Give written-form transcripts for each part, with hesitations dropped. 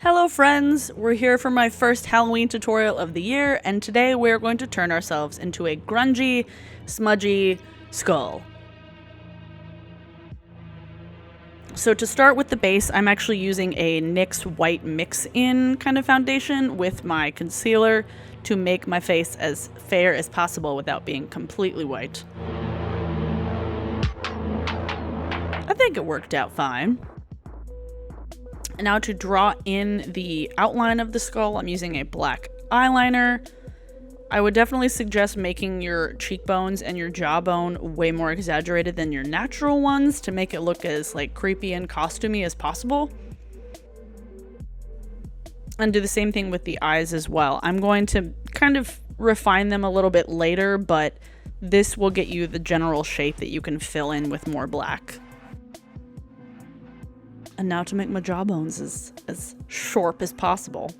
Hello friends, we're here for my first Halloween tutorial of the year, and today we're going to turn ourselves into a grungy, smudgy skull. So to start with the base, I'm actually using a NYX white mix-in kind of foundation with my concealer to make my face as fair as possible without being completely white. I think it worked out fine. And now to draw in the outline of the skull, I'm using a black eyeliner. I would definitely suggest making your cheekbones and your jawbone way more exaggerated than your natural ones to make it look as like creepy and costumey as possible. And do the same thing with the eyes as well. I'm going to kind of refine them a little bit later, but this will get you the general shape that you can fill in with more black. And now to make my jawbones as sharp as possible.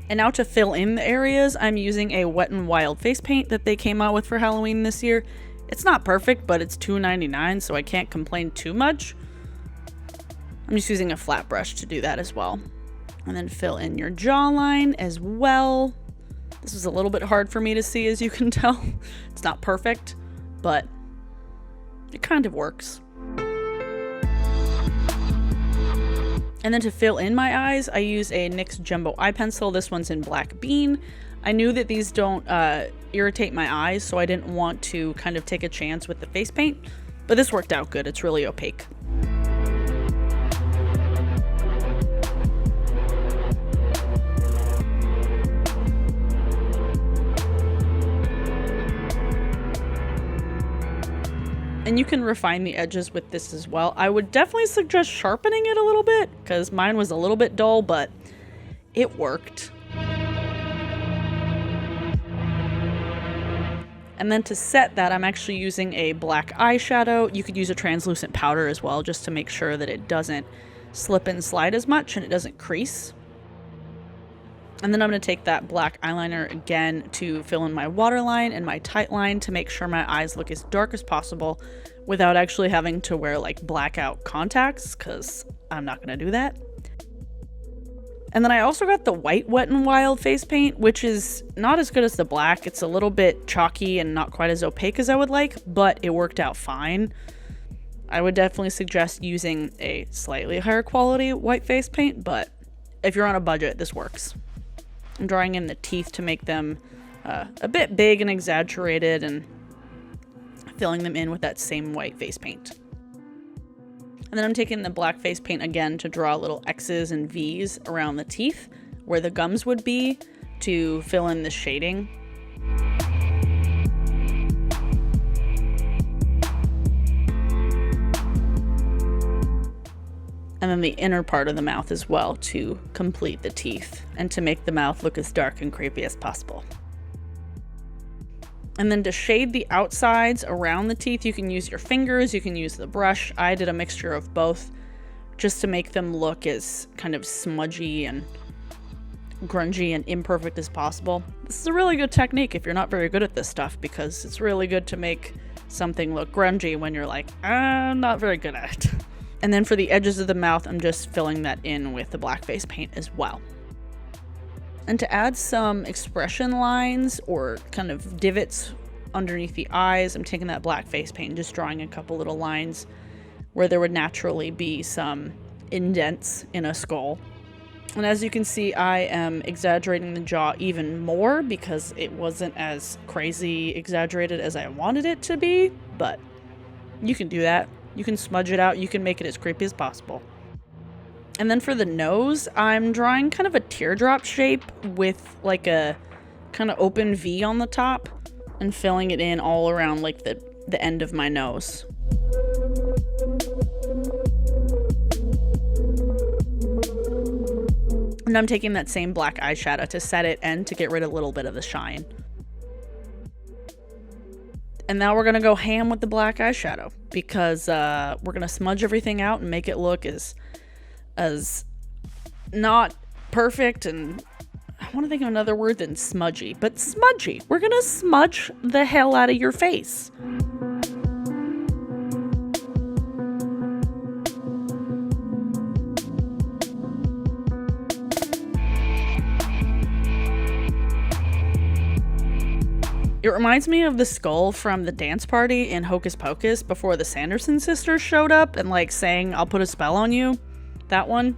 And now to fill in the areas, I'm using a Wet n Wild face paint that they came out with for Halloween this year. It's not perfect, but it's $2.99, so I can't complain too much. I'm just using a flat brush to do that as well. And then fill in your jawline as well. This was a little bit hard for me to see, as you can tell. It's not perfect, but it kind of works. And then to fill in my eyes, I use a NYX Jumbo Eye Pencil. This one's in Black Bean. I knew that these don't irritate my eyes, so I didn't want to kind of take a chance with the face paint, but this worked out good. It's really opaque. And you can refine the edges with this as well. I would definitely suggest sharpening it a little bit because mine was a little bit dull, but it worked. And then to set that, I'm actually using a black eyeshadow. You could use a translucent powder as well, just to make sure that it doesn't slip and slide as much and it doesn't crease. And then I'm going to take that black eyeliner again to fill in my waterline and my tight line to make sure my eyes look as dark as possible without actually having to wear like blackout contacts, because I'm not going to do that. And then I also got the white Wet n Wild face paint, which is not as good as the black. It's a little bit chalky and not quite as opaque as I would like, but it worked out fine. I would definitely suggest using a slightly higher quality white face paint, but if you're on a budget, this works. I'm drawing in the teeth to make them a bit big and exaggerated and filling them in with that same white face paint. And then I'm taking the black face paint again to draw little X's and V's around the teeth where the gums would be to fill in the shading. And then the inner part of the mouth as well to complete the teeth and to make the mouth look as dark and creepy as possible. And then to shade the outsides around the teeth, you can use your fingers, you can use the brush. I did a mixture of both just to make them look as kind of smudgy and grungy and imperfect as possible. This is a really good technique if you're not very good at this stuff, because it's really good to make something look grungy when you're like, I'm not very good at it. And then for the edges of the mouth, I'm just filling that in with the black face paint as well. And to add some expression lines or kind of divots underneath the eyes, I'm taking that black face paint and just drawing a couple little lines where there would naturally be some indents in a skull. And as you can see, I am exaggerating the jaw even more because it wasn't as crazy exaggerated as I wanted it to be, but you can do that. You can smudge it out. You can make it as creepy as possible. And then for the nose, I'm drawing kind of a teardrop shape with like a kind of open V on the top and filling it in all around like the end of my nose. And I'm taking that same black eyeshadow to set it and to get rid of a little bit of the shine. And now we're going to go ham with the black eyeshadow because we're going to smudge everything out and make it look as not perfect, and I want to think of another word than smudgy, but smudgy. We're going to smudge the hell out of your face. It reminds me of the skull from the dance party in Hocus Pocus before the Sanderson sisters showed up and like saying, "I'll put a spell on you." That one.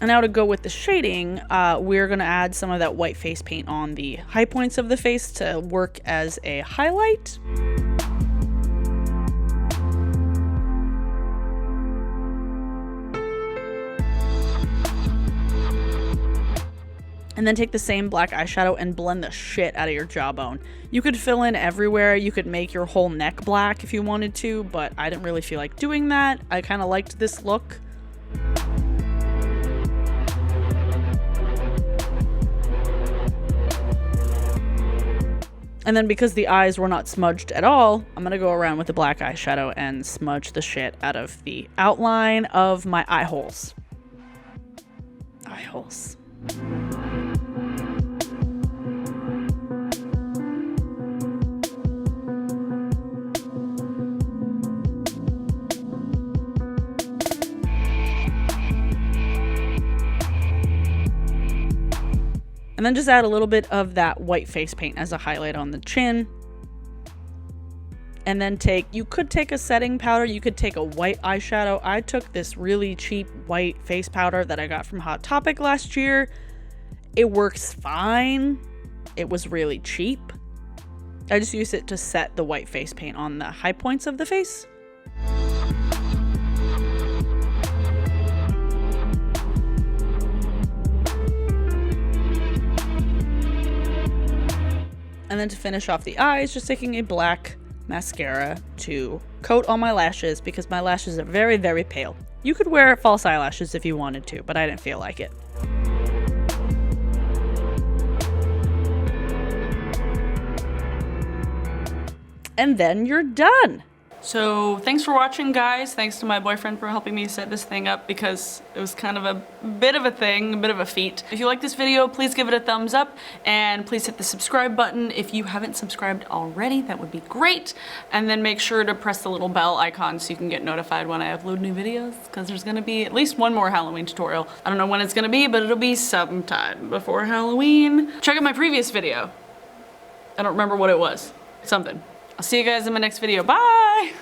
And now to go with the shading, we're going to add some of that white face paint on the high points of the face to work as a highlight. And then take the same black eyeshadow and blend the shit out of your jawbone. You could fill in everywhere. You could make your whole neck black if you wanted to, but I didn't really feel like doing that. I kind of liked this look. And then because the eyes were not smudged at all, I'm going to go around with the black eyeshadow and smudge the shit out of the outline of my eye holes. Eye holes. And then just add a little bit of that white face paint as a highlight on the chin. And then you could take a setting powder, you could take a white eyeshadow. I took this really cheap white face powder that I got from Hot Topic last year. It works fine. It was really cheap. I just used it to set the white face paint on the high points of the face. And then to finish off the eyes, just taking a black mascara to coat all my lashes because my lashes are very, very pale. You could wear false eyelashes if you wanted to, but I didn't feel like it. And then you're done. So thanks for watching, guys. Thanks to my boyfriend for helping me set this thing up because it was kind of a bit of a thing, a bit of a feat. If you like this video, please give it a thumbs up and please hit the subscribe button. If you haven't subscribed already, that would be great. And then make sure to press the little bell icon so you can get notified when I upload new videos because there's gonna be at least one more Halloween tutorial. I don't know when it's gonna be, but it'll be sometime before Halloween. Check out my previous video. I don't remember what it was. Something. I'll see you guys in my next video. Bye!